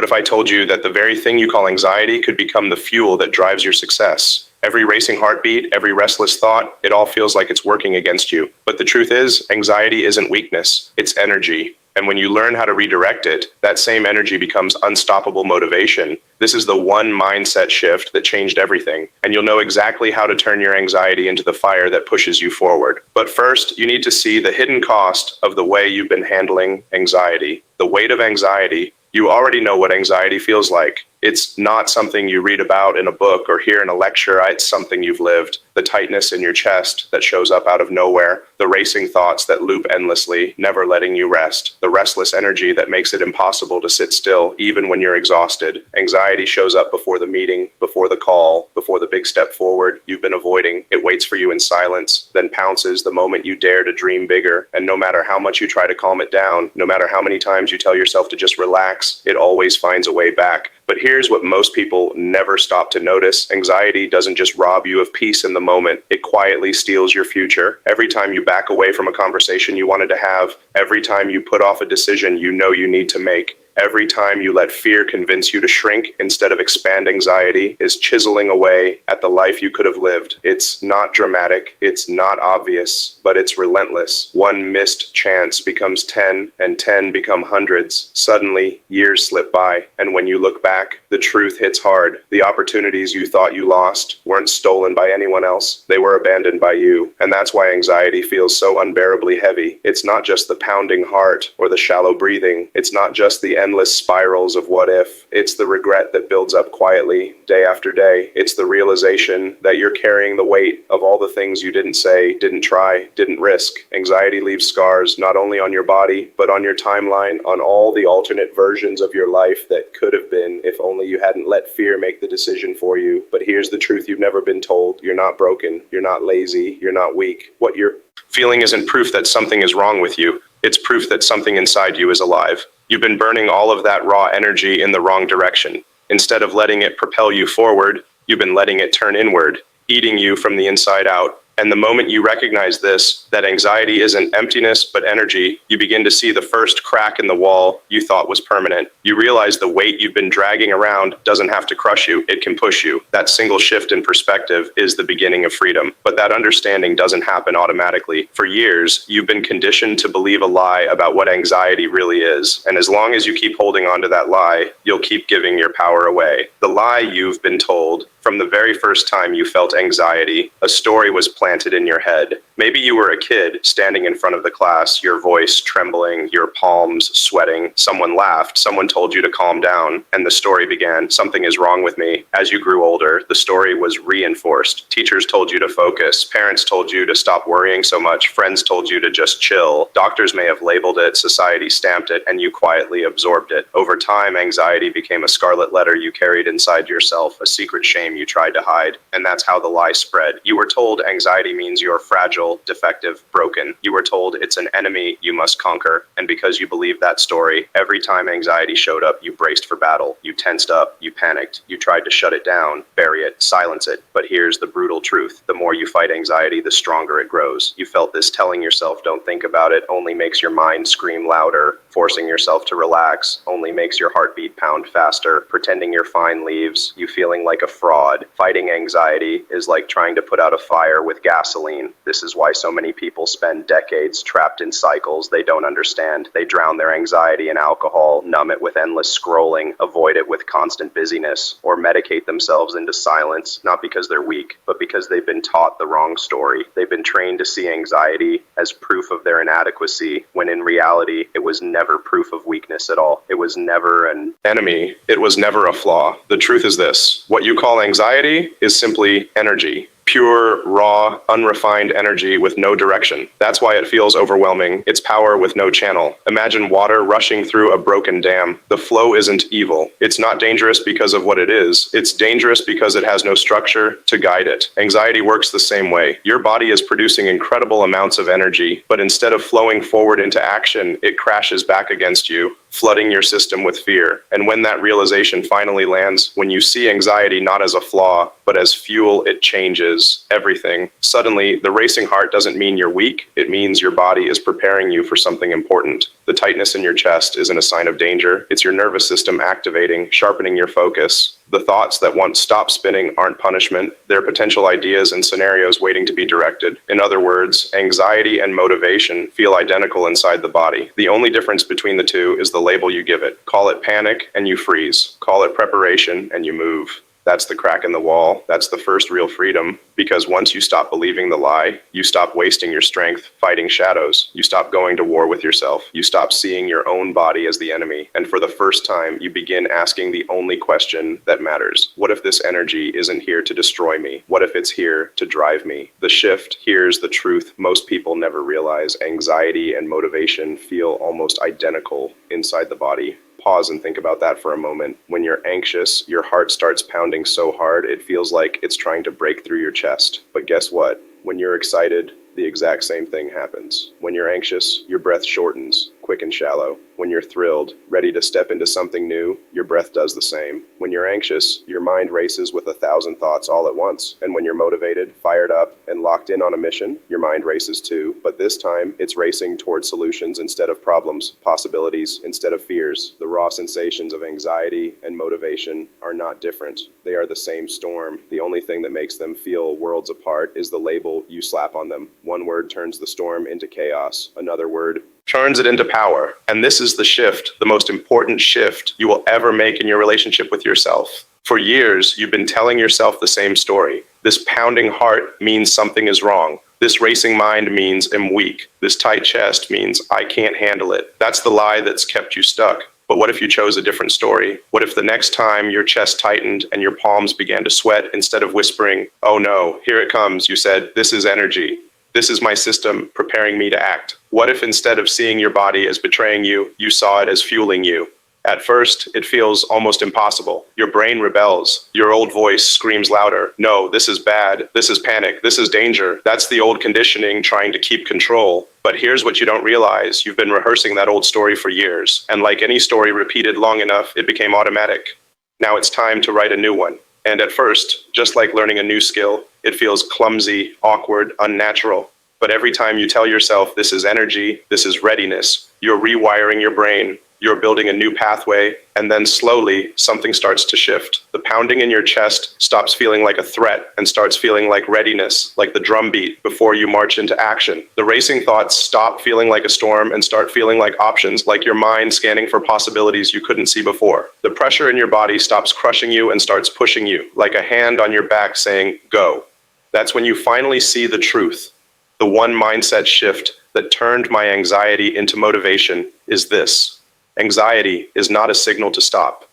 if I told you that the very thing you call anxiety could become the fuel that drives your success? Every racing heartbeat, every restless thought, it all feels like it's working against you. But the truth is, anxiety isn't weakness, it's energy. And when you learn how to redirect it, that same energy becomes unstoppable motivation. This is the one mindset shift that changed everything. And you'll know exactly how to turn your anxiety into the fire that pushes you forward. But first, you need to see the hidden cost of the way you've been handling anxiety. The weight of anxiety. You already know what anxiety feels like. It's not something you read about in a book or hear in a lecture. It's something you've lived. The tightness in your chest that shows up out of nowhere. The racing thoughts that loop endlessly, never letting you rest. The restless energy that makes it impossible to sit still, even when you're exhausted. Anxiety shows up before the meeting, before the call, before the big step forward you've been avoiding. It waits for you in silence, then pounces the moment you dare to dream bigger. And no matter how much you try to calm it down, no matter how many times you tell yourself to just relax, it always finds a way back. But here's what most people never stop to notice. Anxiety doesn't just rob you of peace in the moment. It quietly steals your future. Every time you back away from a conversation you wanted to have, every time you put off a decision you know you need to make, every time you let fear convince you to shrink instead of expand, anxiety is chiseling away at the life you could have lived. It's not dramatic, it's not obvious, but it's relentless. One missed chance becomes 10, and 10 become hundreds. Suddenly, years slip by, and when you look back, the truth hits hard. The opportunities you thought you lost weren't stolen by anyone else. They were abandoned by you. And that's why anxiety feels so unbearably heavy. It's not just the pounding heart or the shallow breathing. It's not just the endless spirals of what if. It's the regret that builds up quietly day after day. It's the realization that you're carrying the weight of all the things you didn't say, didn't try, didn't risk. Anxiety leaves scars not only on your body, but on your timeline, on all the alternate versions of your life that could have been if only you hadn't let fear make the decision for you. But here's the truth you've never been told. You're not broken. You're not lazy. You're not weak. What you're feeling isn't proof that something is wrong with you. It's proof that something inside you is alive. You've been burning all of that raw energy in the wrong direction. Instead of letting it propel you forward, you've been letting it turn inward, eating you from the inside out. And the moment you recognize this, that anxiety isn't emptiness but energy, you begin to see the first crack in the wall you thought was permanent. You realize the weight you've been dragging around doesn't have to crush you, it can push you. That single shift in perspective is the beginning of freedom. But that understanding doesn't happen automatically. For years, you've been conditioned to believe a lie about what anxiety really is. And as long as you keep holding on to that lie, you'll keep giving your power away. The lie you've been told from the very first time you felt anxiety, a story was planted in your head. Maybe you were a kid standing in front of the class, your voice trembling, your palms sweating. Someone laughed, someone told you to calm down, and the story began. Something is wrong with me. As you grew older, the story was reinforced. Teachers told you to focus. Parents told you to stop worrying so much. Friends told you to just chill. Doctors may have labeled it, society stamped it, and you quietly absorbed it. Over time, anxiety became a scarlet letter you carried inside yourself, a secret shame you tried to hide. And that's how the lie spread. You were told anxiety means you're fragile, defective, broken. You were told it's an enemy you must conquer. And because you believed that story, every time anxiety showed up, you braced for battle. You tensed up, you panicked, you tried to shut it down, bury it, silence it. But here's the brutal truth. The more you fight anxiety, the stronger it grows. You felt this telling yourself don't think about it only makes your mind scream louder. Forcing yourself to relax only makes your heartbeat pound faster. Pretending you're fine leaves you feeling like a fraud. Fighting anxiety is like trying to put out a fire with gasoline. This is why so many people spend decades trapped in cycles they don't understand. They drown their anxiety in alcohol, numb it with endless scrolling, avoid it with constant busyness, or medicate themselves into silence, not because they're weak, but because they've been taught the wrong story. They've been trained to see anxiety as proof of their inadequacy, when in reality, it was never proof of weakness at all. It was never an enemy. It was never a flaw. The truth is this: what you call anxiety is simply energy. Pure, raw, unrefined energy with no direction. That's why it feels overwhelming. It's power with no channel. Imagine water rushing through a broken dam. The flow isn't evil. It's not dangerous because of what it is. It's dangerous because it has no structure to guide it. Anxiety works the same way. Your body is producing incredible amounts of energy, but instead of flowing forward into action, it crashes back against you, flooding your system with fear. And when that realization finally lands, when you see anxiety not as a flaw, but as fuel, it changes everything. Suddenly, the racing heart doesn't mean you're weak. It means your body is preparing you for something important. The tightness in your chest isn't a sign of danger. It's your nervous system activating, sharpening your focus. The thoughts that won't stop spinning aren't punishment. They're potential ideas and scenarios waiting to be directed. In other words, anxiety and motivation feel identical inside the body. The only difference between the two is the label you give it. Call it panic and you freeze. Call it preparation and you move. That's the crack in the wall. That's the first real freedom. Because once you stop believing the lie, you stop wasting your strength fighting shadows. You stop going to war with yourself. You stop seeing your own body as the enemy. And for the first time, you begin asking the only question that matters. What if this energy isn't here to destroy me? What if it's here to drive me? The shift, here's the truth most people never realize. Anxiety and motivation feel almost identical inside the body. Pause and think about that for a moment. When you're anxious, your heart starts pounding so hard it feels like it's trying to break through your chest. But guess what? When you're excited, the exact same thing happens. When you're anxious, your breath shortens, quick and shallow. When you're thrilled, ready to step into something new, your breath does the same. When you're anxious, your mind races with 1,000 thoughts all at once. And when you're motivated, fired up, and locked in on a mission, your mind races too. But this time, it's racing towards solutions instead of problems, possibilities instead of fears. The raw sensations of anxiety and motivation are not different. They are the same storm. The only thing that makes them feel worlds apart is the label you slap on them. One word turns the storm into chaos. Another word turns it into power. And this is the shift, the most important shift you will ever make in your relationship with yourself. For years, you've been telling yourself the same story. This pounding heart means something is wrong. This racing mind means I'm weak. This tight chest means I can't handle it. That's the lie that's kept you stuck. But what if you chose a different story? What if the next time your chest tightened and your palms began to sweat, instead of whispering, "Oh no, here it comes," you said, "This is energy. This is my system preparing me to act"? What if instead of seeing your body as betraying you, you saw it as fueling you? At first, it feels almost impossible. Your brain rebels. Your old voice screams louder. No, this is bad. This is panic. This is danger. That's the old conditioning trying to keep control. But here's what you don't realize. You've been rehearsing that old story for years. And like any story repeated long enough, it became automatic. Now it's time to write a new one. And at first, just like learning a new skill, it feels clumsy, awkward, unnatural. But every time you tell yourself this is energy, this is readiness, you're rewiring your brain. You're building a new pathway, and then slowly something starts to shift. The pounding in your chest stops feeling like a threat and starts feeling like readiness, like the drumbeat before you march into action. The racing thoughts stop feeling like a storm and start feeling like options, like your mind scanning for possibilities you couldn't see before. The pressure in your body stops crushing you and starts pushing you, like a hand on your back saying, "Go." That's when you finally see the truth. The one mindset shift that turned my anxiety into motivation is this. Anxiety is not a signal to stop.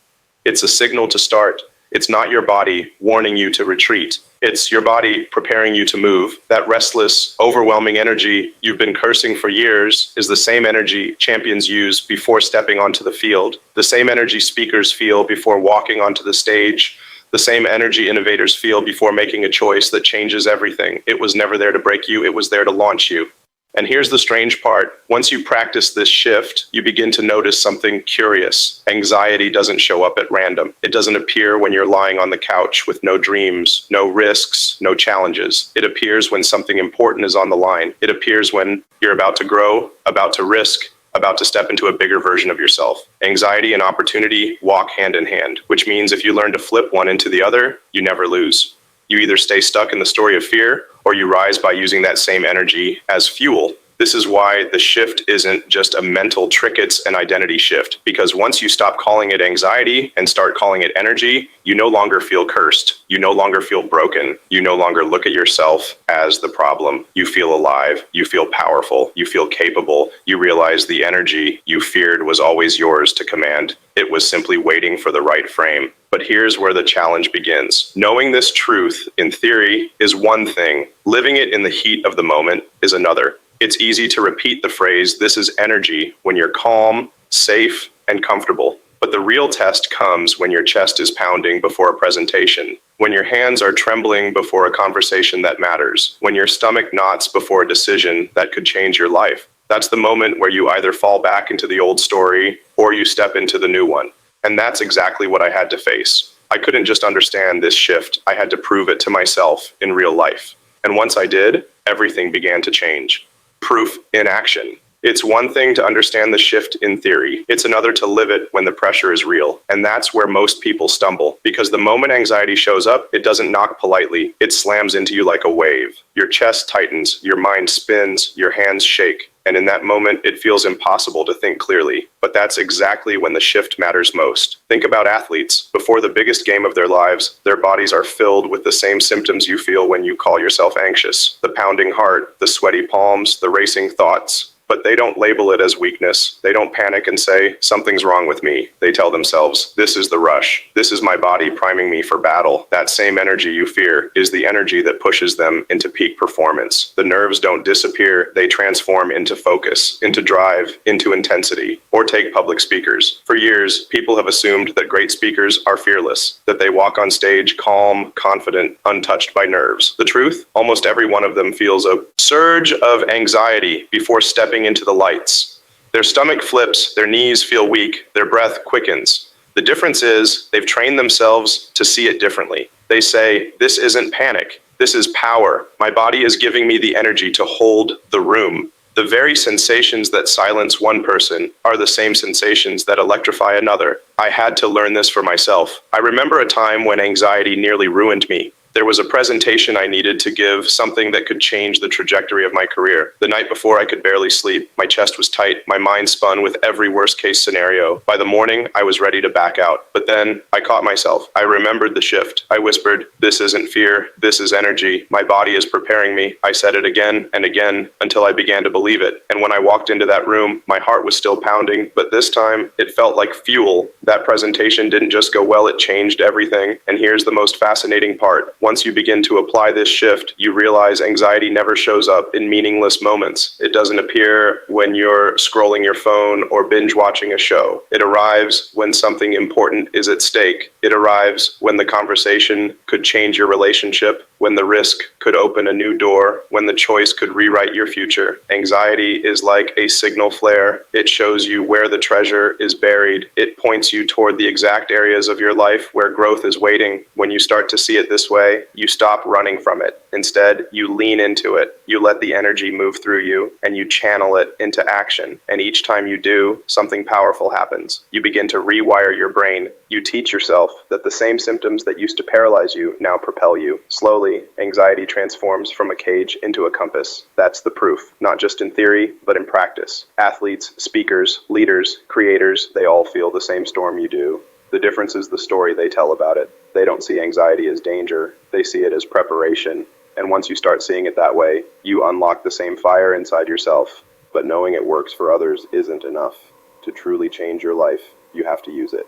It's a signal to start. It's not your body warning you to retreat. It's your body preparing you to move. That restless, overwhelming energy you've been cursing for years is the same energy champions use before stepping onto the field. The same energy speakers feel before walking onto the stage. The same energy innovators feel before making a choice that changes everything. It was never there to break you. It was there to launch you. And here's the strange part. Once you practice this shift, you begin to notice something curious. Anxiety doesn't show up at random. It doesn't appear when you're lying on the couch with no dreams, no risks, no challenges. It appears when something important is on the line. It appears when you're about to grow, about to risk, about to step into a bigger version of yourself. Anxiety and opportunity walk hand in hand, which means if you learn to flip one into the other, you never lose. You either stay stuck in the story of fear, or you rise by using that same energy as fuel. This is why the shift isn't just a mental trick, it's an identity shift. Because once you stop calling it anxiety and start calling it energy, you no longer feel cursed. You no longer feel broken. You no longer look at yourself as the problem. You feel alive. You feel powerful. You feel capable. You realize the energy you feared was always yours to command. It was simply waiting for the right frame. But here's where the challenge begins. Knowing this truth, in theory, is one thing. Living it in the heat of the moment is another. It's easy to repeat the phrase, "This is energy," when you're calm, safe, and comfortable. But the real test comes when your chest is pounding before a presentation, when your hands are trembling before a conversation that matters, when your stomach knots before a decision that could change your life. That's the moment where you either fall back into the old story or you step into the new one. And that's exactly what I had to face. I couldn't just understand this shift. I had to prove it to myself in real life. And once I did, everything began to change. Proof in action. It's one thing to understand the shift in theory. It's another to live it when the pressure is real. And that's where most people stumble. Because the moment anxiety shows up, it doesn't knock politely. It slams into you like a wave. Your chest tightens, your mind spins, your hands shake. And in that moment, it feels impossible to think clearly. But that's exactly when the shift matters most. Think about athletes. Before the biggest game of their lives, their bodies are filled with the same symptoms you feel when you call yourself anxious. The pounding heart, the sweaty palms, the racing thoughts. But they don't label it as weakness. They don't panic and say, something's wrong with me. They tell themselves, this is the rush. This is my body priming me for battle. That same energy you fear is the energy that pushes them into peak performance. The nerves don't disappear. They transform into focus, into drive, into intensity. Or take public speakers. For years, people have assumed that great speakers are fearless, that they walk on stage calm, confident, untouched by nerves. The truth? Almost every one of them feels a surge of anxiety before stepping into the lights. Their stomach flips, their knees feel weak, their breath quickens. The difference is they've trained themselves to see it differently. They say, this isn't panic, this is power. My body is giving me the energy to hold the room. The very sensations that silence one person are the same sensations that electrify another. I had to learn this for myself. I remember a time when anxiety nearly ruined me. There was a presentation I needed to give, something that could change the trajectory of my career. The night before, I could barely sleep. My chest was tight. My mind spun with every worst-case scenario. By the morning, I was ready to back out. But then, I caught myself. I remembered the shift. I whispered, this isn't fear. This is energy. My body is preparing me. I said it again and again until I began to believe it. And when I walked into that room, my heart was still pounding. But this time, it felt like fuel. That presentation didn't just go well, it changed everything. And here's the most fascinating part. Once you begin to apply this shift, you realize anxiety never shows up in meaningless moments. It doesn't appear when you're scrolling your phone or binge watching a show. It arrives when something important is at stake. It arrives when the conversation could change your relationship, when the risk could open a new door, when the choice could rewrite your future. Anxiety is like a signal flare. It shows you where the treasure is buried. It points you toward the exact areas of your life where growth is waiting. When you start to see it this way, you stop running from it. Instead, you lean into it. You let the energy move through you, and you channel it into action. And each time you do, something powerful happens. You begin to rewire your brain. You teach yourself that the same symptoms that used to paralyze you now propel you. Slowly, anxiety transforms from a cage into a compass. That's the proof, not just in theory, but in practice. Athletes, speakers, leaders, creators, they all feel the same storm you do. The difference is the story they tell about it. They don't see anxiety as danger, they see it as preparation. And once you start seeing it that way, you unlock the same fire inside yourself. But knowing it works for others isn't enough. To truly change your life, you have to use it.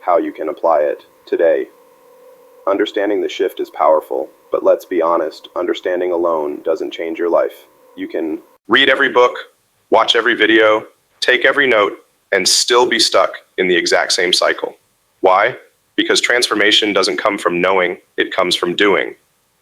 How you can apply it today. Understanding the shift is powerful, but let's be honest, understanding alone doesn't change your life. You can read every book, watch every video, take every note, and still be stuck in the exact same cycle. Why? Because transformation doesn't come from knowing, it comes from doing.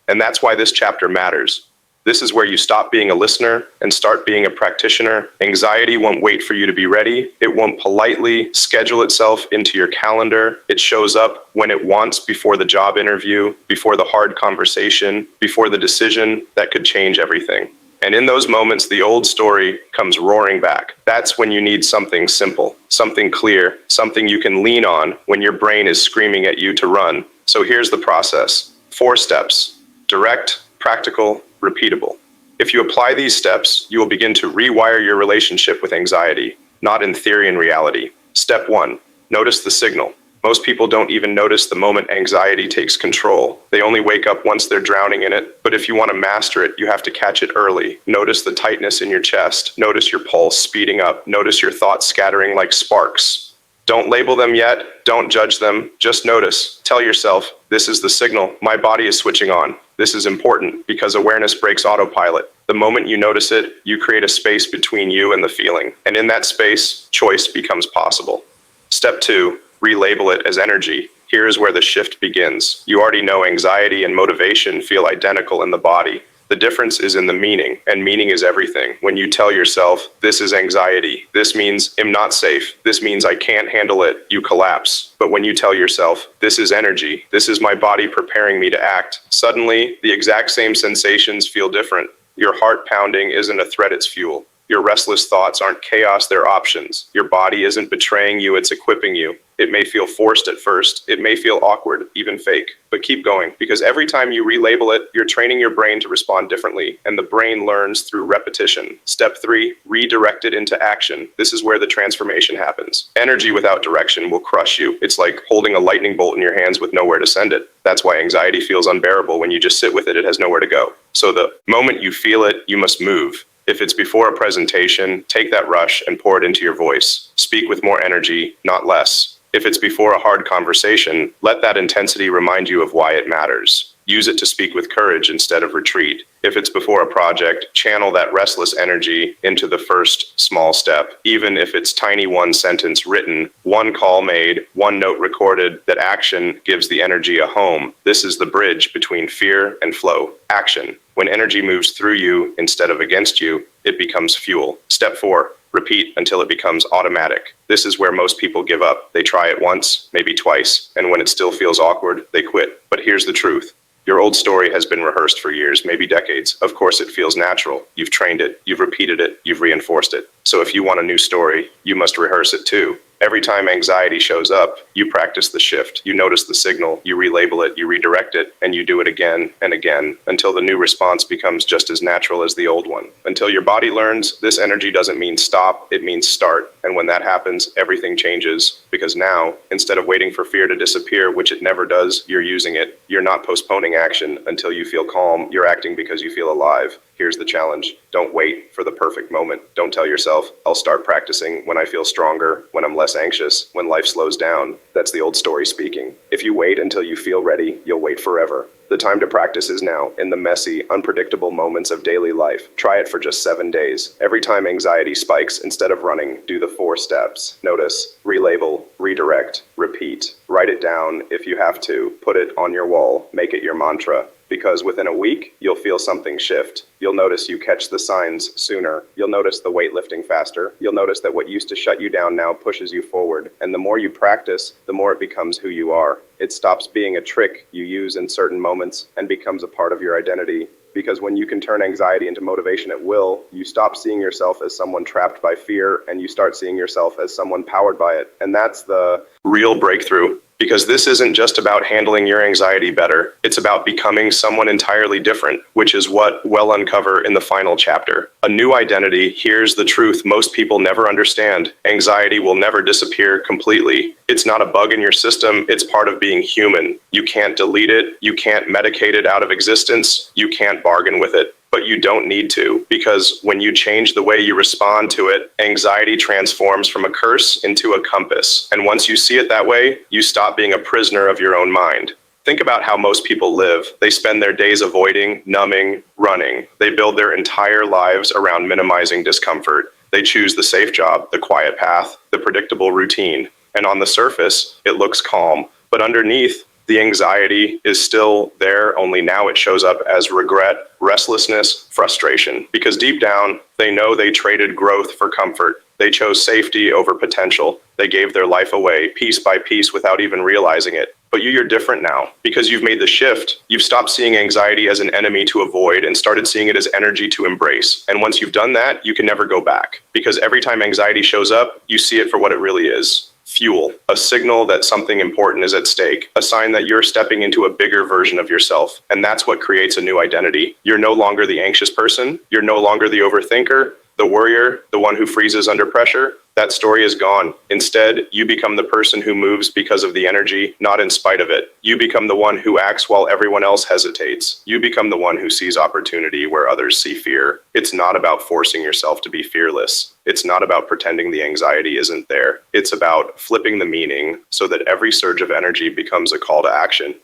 And that's why this chapter matters. This is where you stop being a listener and start being a practitioner. Anxiety won't wait for you to be ready. It won't politely schedule itself into your calendar. It shows up when it wants, before the job interview, before the hard conversation, before the decision that could change everything. And in those moments, the old story comes roaring back. That's when you need something simple, something clear, something you can lean on when your brain is screaming at you to run. So here's the process. 4 steps. Direct, practical, repeatable. If you apply these steps, you will begin to rewire your relationship with anxiety, not in theory and reality. Step 1. Notice the signal. Most people don't even notice the moment anxiety takes control. They only wake up once they're drowning in it. But if you want to master it, you have to catch it early. Notice the tightness in your chest. Notice your pulse speeding up. Notice your thoughts scattering like sparks. Don't label them yet. Don't judge them. Just notice. Tell yourself, this is the signal. My body is switching on. This is important because awareness breaks autopilot. The moment you notice it, you create a space between you and the feeling. And in that space, choice becomes possible. Step 2. Relabel it as energy. Here is where the shift begins. You already know anxiety and motivation feel identical in the body. The difference is in the meaning, and meaning is everything. When you tell yourself, this is anxiety, this means I'm not safe, this means I can't handle it, you collapse. But when you tell yourself, this is energy, this is my body preparing me to act, suddenly the exact same sensations feel different. Your heart pounding isn't a threat, it's fuel. Your restless thoughts aren't chaos, they're options. Your body isn't betraying you, it's equipping you. It may feel forced at first, it may feel awkward, even fake, but keep going, because every time you relabel it, you're training your brain to respond differently, and the brain learns through repetition. Step 3, redirect it into action. This is where the transformation happens. Energy without direction will crush you. It's like holding a lightning bolt in your hands with nowhere to send it. That's why anxiety feels unbearable. When you just sit with it, it has nowhere to go. So the moment you feel it, you must move. If it's before a presentation, take that rush and pour it into your voice. Speak with more energy, not less. If it's before a hard conversation, let that intensity remind you of why it matters. Use it to speak with courage instead of retreat. If it's before a project, channel that restless energy into the first small step. Even if it's tiny one sentence written, one call made, one note recorded, that action gives the energy a home. This is the bridge between fear and flow. Action. When energy moves through you instead of against you, it becomes fuel. Step 4. Repeat until it becomes automatic. This is where most people give up. They try it once, maybe twice, and when it still feels awkward, they quit. But here's the truth. Your old story has been rehearsed for years, maybe decades. Of course, it feels natural. You've trained it, you've repeated it, you've reinforced it. So if you want a new story, you must rehearse it too. Every time anxiety shows up, you practice the shift. You notice the signal, you relabel it, you redirect it, and you do it again and again until the new response becomes just as natural as the old one. Until your body learns this energy doesn't mean stop, it means start. And when that happens, everything changes. Because now, instead of waiting for fear to disappear, which it never does, you're using it. You're not postponing action until you feel calm. You're acting because you feel alive. Here's the challenge. Don't wait for the perfect moment. Don't tell yourself, I'll start practicing when I feel stronger, when I'm less anxious, when life slows down. That's the old story speaking. If you wait until you feel ready, you'll wait forever. The time to practice is now, in the messy, unpredictable moments of daily life. Try it for just 7 days. Every time anxiety spikes, instead of running, do the 4 steps. Notice, relabel, redirect, repeat. Write it down if you have to. Put it on your wall. Make it your mantra. Because within a week, you'll feel something shift. You'll notice you catch the signs sooner. You'll notice the weight lifting faster. You'll notice that what used to shut you down now pushes you forward. And the more you practice, the more it becomes who you are. It stops being a trick you use in certain moments and becomes a part of your identity. Because when you can turn anxiety into motivation at will, you stop seeing yourself as someone trapped by fear and you start seeing yourself as someone powered by it. And that's the real breakthrough. Because this isn't just about handling your anxiety better. It's about becoming someone entirely different, which is what we'll uncover in the final chapter. A new identity. Here's the truth most people never understand. Anxiety will never disappear completely. It's not a bug in your system. It's part of being human. You can't delete it. You can't medicate it out of existence. You can't bargain with it. But you don't need to, because when you change the way you respond to it, anxiety transforms from a curse into a compass. And once you see it that way, you stop being a prisoner of your own mind. Think about how most people live. They spend their days avoiding, numbing, running. They build their entire lives around minimizing discomfort. They choose the safe job, the quiet path, the predictable routine. And on the surface, it looks calm. But underneath, the anxiety is still there, only now it shows up as regret, restlessness, frustration. Because deep down, they know they traded growth for comfort. They chose safety over potential. They gave their life away, piece by piece, without even realizing it. But you're different now. Because you've made the shift, you've stopped seeing anxiety as an enemy to avoid and started seeing it as energy to embrace. And once you've done that, you can never go back. Because every time anxiety shows up, you see it for what it really is. Fuel, a signal that something important is at stake, a sign that you're stepping into a bigger version of yourself. And that's what creates a new identity. You're no longer the anxious person. You're no longer the overthinker, the worrier, the one who freezes under pressure. That story is gone. Instead, you become the person who moves because of the energy, not in spite of it. You become the one who acts while everyone else hesitates. You become the one who sees opportunity where others see fear. It's not about forcing yourself to be fearless. It's not about pretending the anxiety isn't there. It's about flipping the meaning so that every surge of energy becomes a call to action.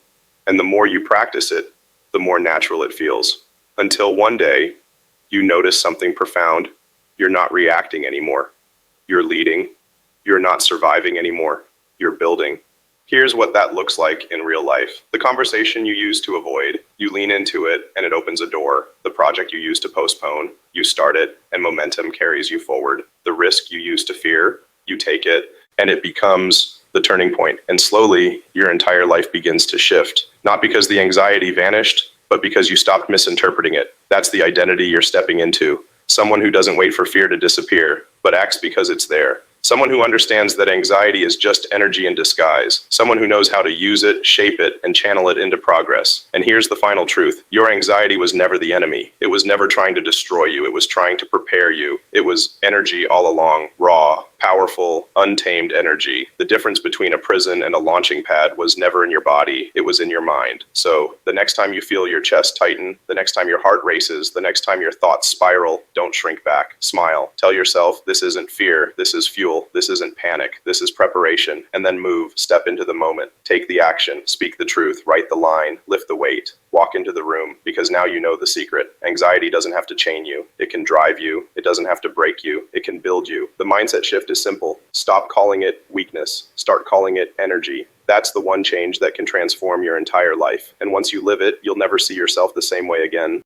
And the more you practice it, the more natural it feels. Until one day, you notice something profound. You're not reacting anymore. You're leading. You're not surviving anymore. You're building. Here's what that looks like in real life. The conversation you use to avoid, you lean into it and it opens a door. The project you use to postpone, you start it and momentum carries you forward. The risk you use to fear, you take it and it becomes the turning point. And slowly, your entire life begins to shift. Not because the anxiety vanished, but because you stopped misinterpreting it. That's the identity you're stepping into. Someone who doesn't wait for fear to disappear, but acts because it's there. Someone who understands that anxiety is just energy in disguise. Someone who knows how to use it, shape it, and channel it into progress. And here's the final truth. Your anxiety was never the enemy. It was never trying to destroy you. It was trying to prepare you. It was energy all along, raw, powerful, untamed energy. The difference between a prison and a launching pad was never in your body, it was in your mind. So the next time you feel your chest tighten, the next time your heart races, the next time your thoughts spiral, don't shrink back. Smile. Tell yourself, this isn't fear, this is fuel, this isn't panic, this is preparation. And then move, step into the moment. Take the action, speak the truth, write the line, lift the weight. Walk into the room, because now you know the secret. Anxiety doesn't have to chain you. It can drive you. It doesn't have to break you. It can build you. The mindset shift is simple. Stop calling it weakness. Start calling it energy. That's the one change that can transform your entire life. And once you live it, you'll never see yourself the same way again.